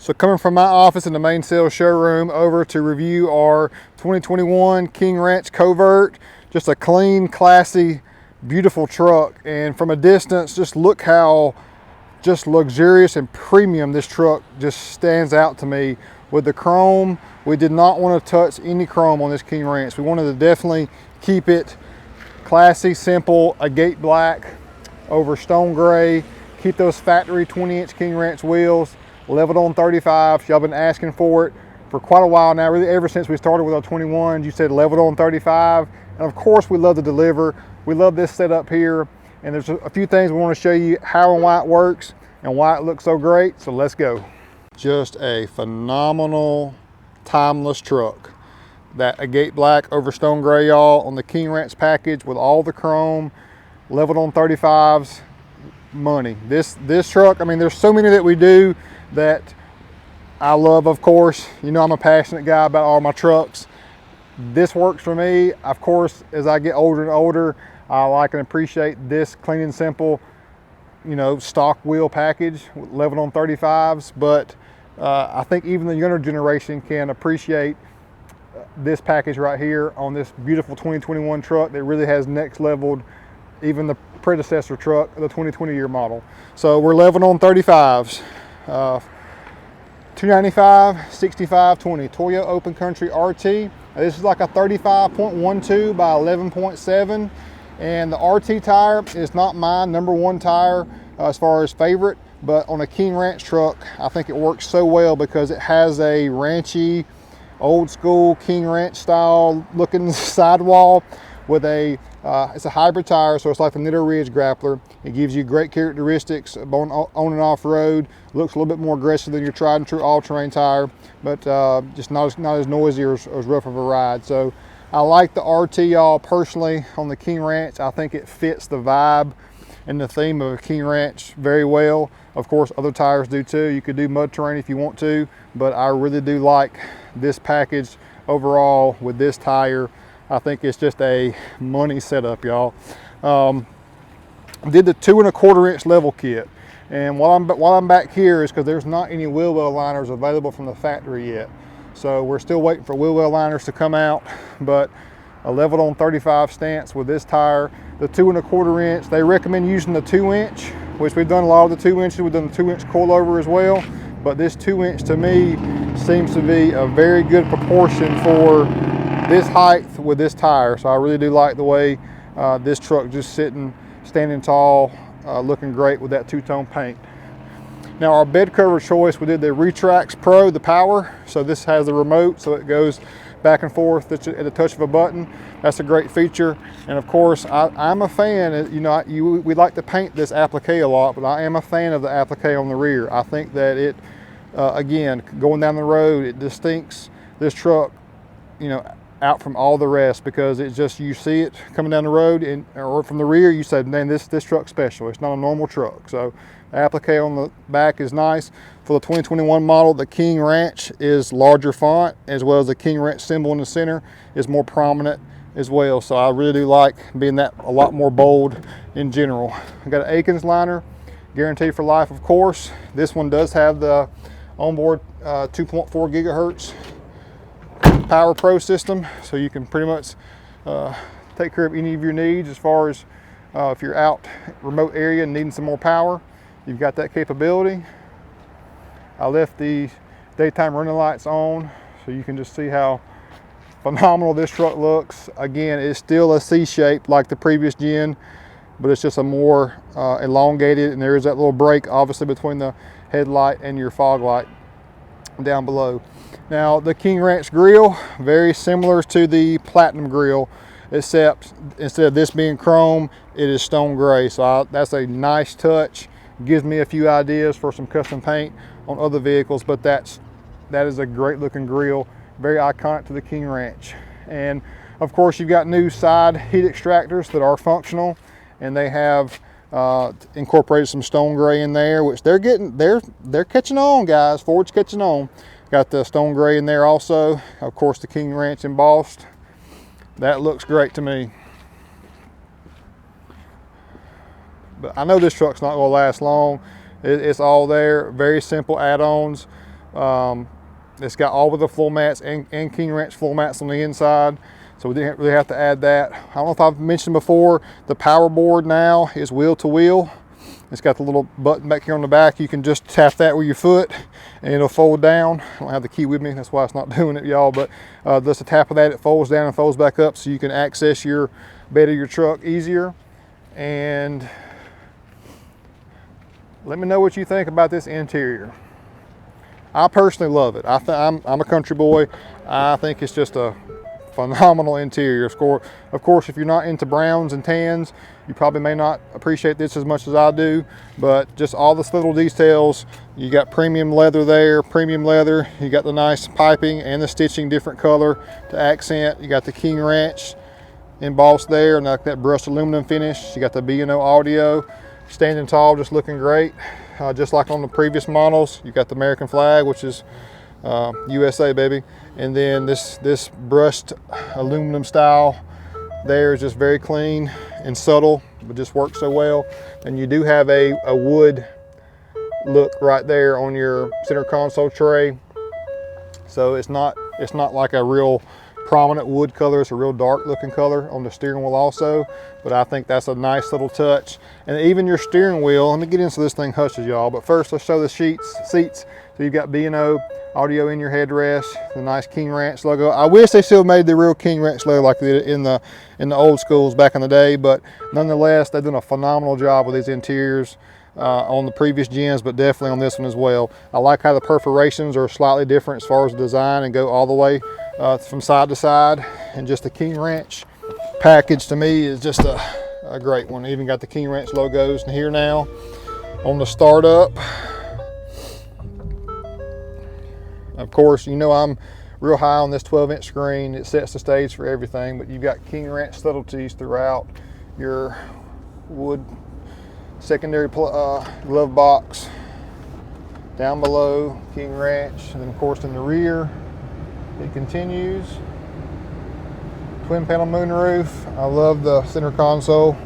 So coming from my office in the main sales showroom over to review our 2021 King Ranch Covert. Just a clean, classy, beautiful truck. And from a distance, just look how just luxurious and premium this truck just stands out to me. With the chrome, we did not want to touch any chrome on this King Ranch. We wanted to definitely keep it classy, simple, agate black over stone gray. Keep those factory 20-inch King Ranch wheels, leveled on 35s. Y'all been asking for it for quite a while now, really ever since we started with our 21s. You said leveled on 35, and of course we love to deliver. We love this setup here, and there's a few things we want to show you how and why it works and why it looks so great, so let's go. Just a phenomenal, timeless truck. That agate black over stone gray, y'all, on the King Ranch package with all the chrome, leveled on 35s, money. This truck, I mean, there's so many that we do that I love, of course. You know I'm a passionate guy about all my trucks. This works for me. Of course, as I get older and older, I like and appreciate this clean and simple, you know, stock wheel package, leveled on 35s. But I think even the younger generation can appreciate this package right here on this beautiful 2021 truck that really has next leveled even the predecessor truck, the 2020 year model. So we're leveled on 35s. 295, 65, 20. Toyo Open Country RT. This is like a 35.12 by 11.7. And the RT tire is not my #1 tire as far as favorite, but on a King Ranch truck, I think it works so well because it has a ranchy, old school King Ranch style looking sidewall with a, it's a hybrid tire, so it's like the Nitto Ridge Grappler. It gives you great characteristics on and off road. Looks a little bit more aggressive than your tried and true all-terrain tire, but just not as noisy or as rough of a ride. So I like the RT, y'all, personally, on the King Ranch. I think it fits the vibe and the theme of a King Ranch very well. Of course, other tires do too. You could do mud terrain if you want to, but I really do like this package overall with this tire. I think it's just a money setup, y'all. Did the 2 1/4 inch level kit. And while I'm back here is because there's not any wheel well liners available from the factory yet. So we're still waiting for wheel well liners to come out, but a leveled on 35 stance with this tire. The 2 1/4 inch, they recommend using the 2 inch, which we've done a lot of the 2 inches. We've done the 2 inch coilover as well, but this 2 inch to me seems to be a very good proportion for this height with this tire. So I really do like the way this truck just standing tall, looking great with that two-tone paint. Now our bed cover choice, we did the Retrax Pro, the power. So this has the remote, so it goes back and forth at the touch of a button. That's a great feature. And of course, I'm a fan, you know, we like to paint this applique a lot, but I am a fan of the applique on the rear. I think that it, again, going down the road, it distincts this truck, you know, out from all the rest, because it's just, you see it coming down the road or from the rear, you say, man, this truck's special. It's not a normal truck. So the applique on the back is nice. For the 2021 model, the King Ranch is larger font, as well as the King Ranch symbol in the center is more prominent as well. So I really do like being that a lot more bold in general. I got an Akins liner, guaranteed for life, of course. This one does have the onboard 2.4 gigahertz Power Pro system, so you can pretty much take care of any of your needs as far as if you're out remote area and needing some more power. You've got that capability. I left the daytime running lights on so you can just see how phenomenal this truck looks. Again, it's still a C shape like the previous gen, but it's just a more elongated, and there is that little break obviously between the headlight and your fog light down below. Now the King Ranch grille, very similar to the Platinum grille, except instead of this being chrome, it is stone gray. So that's a nice touch. Gives me a few ideas for some custom paint on other vehicles, but that is a great looking grille, very iconic to the King Ranch. And of course, you've got new side heat extractors that are functional, and they have incorporated some stone gray in there, which they're catching on, guys. Ford's catching on. Got the stone gray in there also. Of course, the King Ranch embossed. That looks great to me. But I know this truck's not gonna last long. It's all there, very simple add-ons. It's got all of the floor mats and King Ranch floor mats on the inside, so we didn't really have to add that. I don't know if I've mentioned before, the power board now is wheel to wheel. It's got the little button back here on the back. You can just tap that with your foot and it'll fold down. I don't have the key with me, that's why it's not doing it, y'all, but just a tap of that, it folds down and folds back up so you can access your bed of your truck easier. And let me know what you think about this interior. I personally love it. I'm a country boy. I think it's just a phenomenal interior. Of course, if you're not into browns and tans, you probably may not appreciate this as much as I do, but just all the little details. You got premium leather there, premium leather. You got the nice piping and the stitching different color to accent. You got the King Ranch embossed there, and like that brushed aluminum finish. You got the B&O audio, standing tall, just looking great. Just like on the previous models, you got the American flag, which is USA, baby. And then this brushed aluminum style there is just very clean and subtle, but just works so well. And you do have a wood look right there on your center console tray. So it's not like a real prominent wood color. It's a real dark looking color on the steering wheel also, but I think that's a nice little touch. And even your steering wheel, let me get into this thing hushes, y'all, but first let's show the seats. So you've got B&O audio in your headrest, the nice King Ranch logo. I wish they still made the real King Ranch logo like they did in the old schools back in the day, but nonetheless, they've done a phenomenal job with these interiors on the previous gens, but definitely on this one as well. I like how the perforations are slightly different as far as the design and go all the way from side to side. And just the King Ranch package to me is just a great one. Even got the King Ranch logos in here now on the startup. Of course, you know I'm real high on this 12-inch screen. It sets the stage for everything, but you've got King Ranch subtleties throughout your wood secondary glove box. Down below, King Ranch, and then of course in the rear, it continues. Twin panel moonroof. I love the center console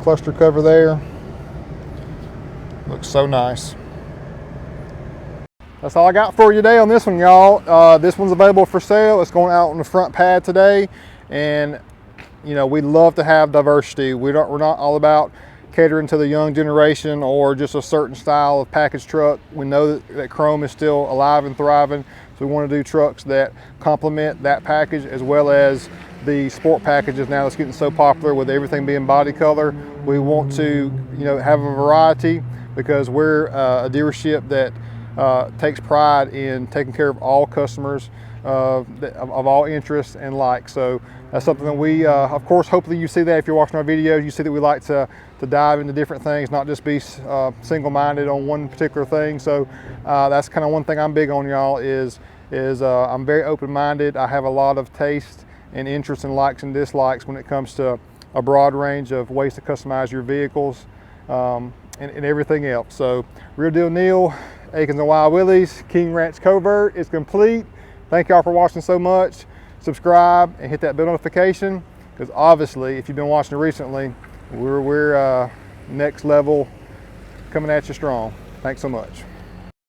cluster cover there. Looks so nice. That's all I got for you today on this one, y'all. This one's available for sale. It's going out on the front pad today, and you know we love to have diversity. We're not all about catering to the young generation or just a certain style of package truck. We know that chrome is still alive and thriving, so we want to do trucks that complement that package as well as the sport packages now that's getting so popular with everything being body color. We want to, you know, have a variety because we're a dealership that takes pride in taking care of all customers of all interests and likes. So that's something that we, of course, hopefully you see that if you're watching our videos, you see that we like to dive into different things, not just be single-minded on one particular thing. So that's kind of one thing I'm big on, y'all, is I'm very open-minded. I have a lot of taste and interest and likes and dislikes when it comes to a broad range of ways to customize your vehicles and everything else. So Real Deal Neil, Akins and Wild Willies, King Ranch Covert is complete. Thank y'all for watching so much. Subscribe and hit that bell notification, because obviously if you've been watching recently, we're next level coming at you strong. Thanks so much.